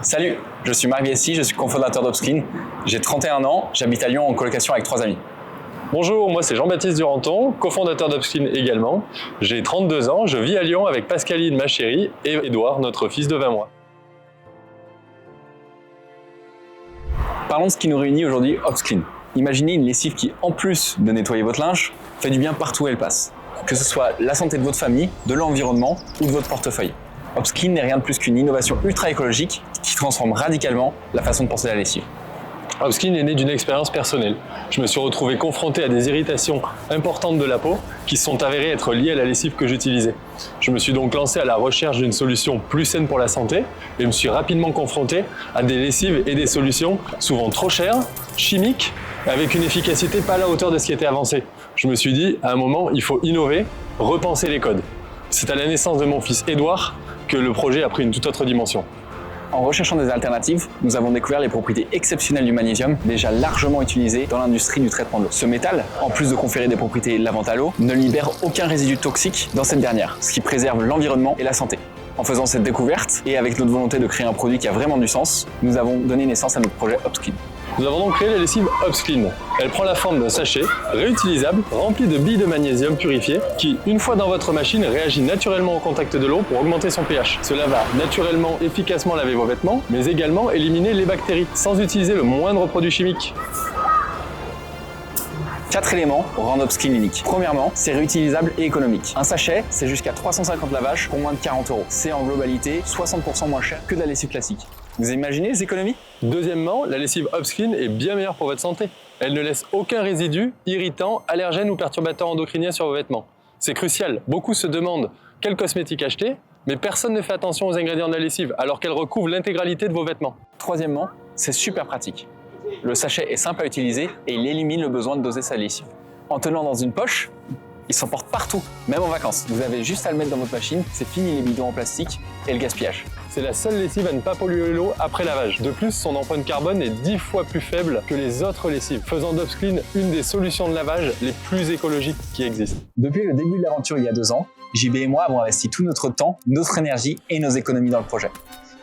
Salut, je suis Marc Biessi, je suis cofondateur d'Upsclean. J'ai 31 ans, j'habite à Lyon en colocation avec 3 amis. Bonjour, moi c'est Jean-Baptiste Duranton, cofondateur d'Upsclean également. J'ai 32 ans, je vis à Lyon avec Pascaline, ma chérie, et Edouard, notre fils de 20 mois. Parlons de ce qui nous réunit aujourd'hui, Upsclean. Imaginez une lessive qui, en plus de nettoyer votre linge, fait du bien partout où elle passe. Que ce soit la santé de votre famille, de l'environnement ou de votre portefeuille. Upsclean n'est rien de plus qu'une innovation ultra écologique qui transforme radicalement la façon de penser la lessive. Upsclean est né d'une expérience personnelle. Je me suis retrouvé confronté à des irritations importantes de la peau qui se sont avérées être liées à la lessive que j'utilisais. Je me suis donc lancé à la recherche d'une solution plus saine pour la santé et me suis rapidement confronté à des lessives et des solutions souvent trop chères, chimiques, avec une efficacité pas à la hauteur de ce qui était avancé. Je me suis dit, à un moment, il faut innover, repenser les codes. C'est à la naissance de mon fils Edouard que le projet a pris une toute autre dimension. En recherchant des alternatives, nous avons découvert les propriétés exceptionnelles du magnésium, déjà largement utilisé dans l'industrie du traitement de l'eau. Ce métal, en plus de conférer des propriétés lavantes à l'eau, ne libère aucun résidu toxique dans cette dernière, ce qui préserve l'environnement et la santé. En faisant cette découverte, et avec notre volonté de créer un produit qui a vraiment du sens, nous avons donné naissance à notre projet Upsclean. Nous avons donc créé la lessive Upsclean. Elle prend la forme d'un sachet réutilisable rempli de billes de magnésium purifiées qui, une fois dans votre machine, réagit naturellement au contact de l'eau pour augmenter son pH. Cela va naturellement, efficacement laver vos vêtements, mais également éliminer les bactéries sans utiliser le moindre produit chimique. 4 éléments rendent Upsclean unique. Premièrement, c'est réutilisable et économique. Un sachet, c'est jusqu'à 350 lavages pour moins de 40 €. C'est en globalité 60% moins cher que de la lessive classique. Vous imaginez les économies? Deuxièmement, la lessive Upsclean est bien meilleure pour votre santé. Elle ne laisse aucun résidu, irritant, allergène ou perturbateur endocrinien sur vos vêtements. C'est crucial. Beaucoup se demandent quel cosmétique acheter, mais personne ne fait attention aux ingrédients de la lessive alors qu'elle recouvre l'intégralité de vos vêtements. Troisièmement, c'est super pratique. Le sachet est simple à utiliser et il élimine le besoin de doser sa lessive. En tenant dans une poche, il s'emporte partout, même en vacances. Vous avez juste à le mettre dans votre machine, c'est fini les bidons en plastique et le gaspillage. C'est la seule lessive à ne pas polluer l'eau après lavage. De plus, son empreinte carbone est 10 fois plus faible que les autres lessives, faisant d'Upsclean une des solutions de lavage les plus écologiques qui existent. Depuis le début de l'aventure il y a 2 ans, JB et moi avons investi tout notre temps, notre énergie et nos économies dans le projet.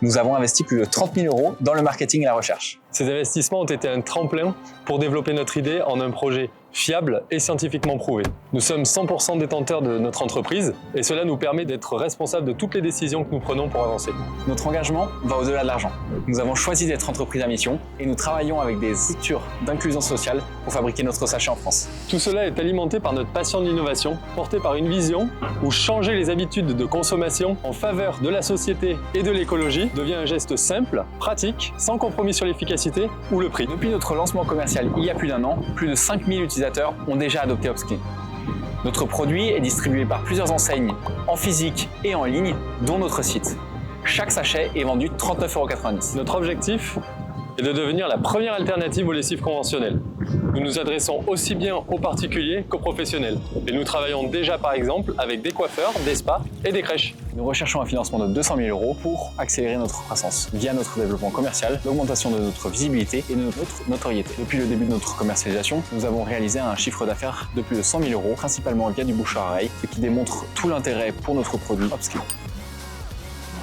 Nous avons investi plus de 30 000 € dans le marketing et la recherche. Ces investissements ont été un tremplin pour développer notre idée en un projet fiable et scientifiquement prouvé. Nous sommes 100% détenteurs de notre entreprise et cela nous permet d'être responsables de toutes les décisions que nous prenons pour avancer. Notre engagement va au-delà de l'argent. Nous avons choisi d'être entreprise à mission et nous travaillons avec des structures d'inclusion sociale pour fabriquer notre sachet en France. Tout cela est alimenté par notre passion de l'innovation, portée par une vision où changer les habitudes de consommation en faveur de la société et de l'écologie devient un geste simple, pratique, sans compromis sur l'efficacité ou le prix. Depuis notre lancement commercial il y a plus d'1 an, plus de 5000 utilisateurs ont déjà adopté Upsclean. Notre produit est distribué par plusieurs enseignes en physique et en ligne, dont notre site. Chaque sachet est vendu 39,90 €. Notre objectif est de devenir la première alternative aux lessives conventionnelles. Nous nous adressons aussi bien aux particuliers qu'aux professionnels. Et nous travaillons déjà par exemple avec des coiffeurs, des spas et des crèches. Nous recherchons un financement de 200 000 € pour accélérer notre croissance via notre développement commercial, l'augmentation de notre visibilité et de notre notoriété. Depuis le début de notre commercialisation, nous avons réalisé un chiffre d'affaires de plus de 100 000 €, principalement via du bouche à oreille, ce qui démontre tout l'intérêt pour notre produit Upsclean.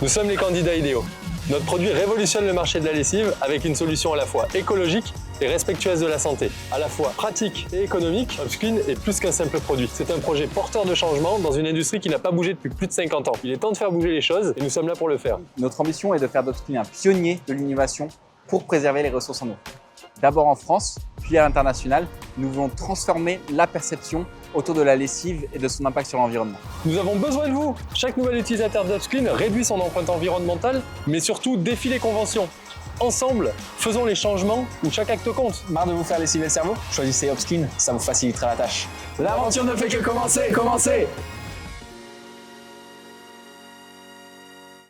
Nous sommes les candidats idéaux. Notre produit révolutionne le marché de la lessive avec une solution à la fois écologique et respectueuse de la santé. À la fois pratique et économique, Upsclean est plus qu'un simple produit. C'est un projet porteur de changement dans une industrie qui n'a pas bougé depuis plus de 50 ans. Il est temps de faire bouger les choses et nous sommes là pour le faire. Notre ambition est de faire d'Upsclean un pionnier de l'innovation pour préserver les ressources en eau. D'abord en France, puis à l'international, nous voulons transformer la perception autour de la lessive et de son impact sur l'environnement. Nous avons besoin de vous. Chaque nouvel utilisateur d'Upsclean réduit son empreinte environnementale, mais surtout défie les conventions. Ensemble, faisons les changements où chaque acte compte. Marre de vous faire lessiver le cerveau? Choisissez Upsclean, ça vous facilitera la tâche. L'aventure ne fait que commencer!